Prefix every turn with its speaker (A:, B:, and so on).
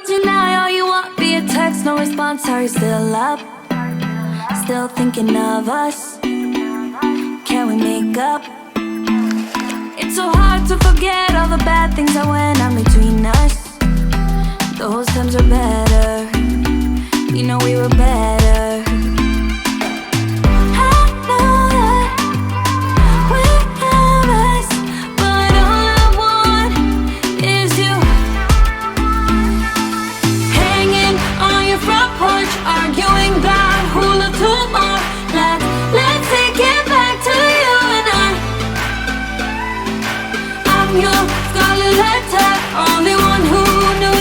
A: Deny all you want via text, no response. Are you still up? Still thinking of us? Can we make up? It's so hard to forget all the bad things that went on between us. Those times are better. You know we were better. I know that we have us, but all I want is you. Hanging on your front porch, arguing about who looked who more. Let's take it back to you and I. I'm your scarlet letter, only one who knew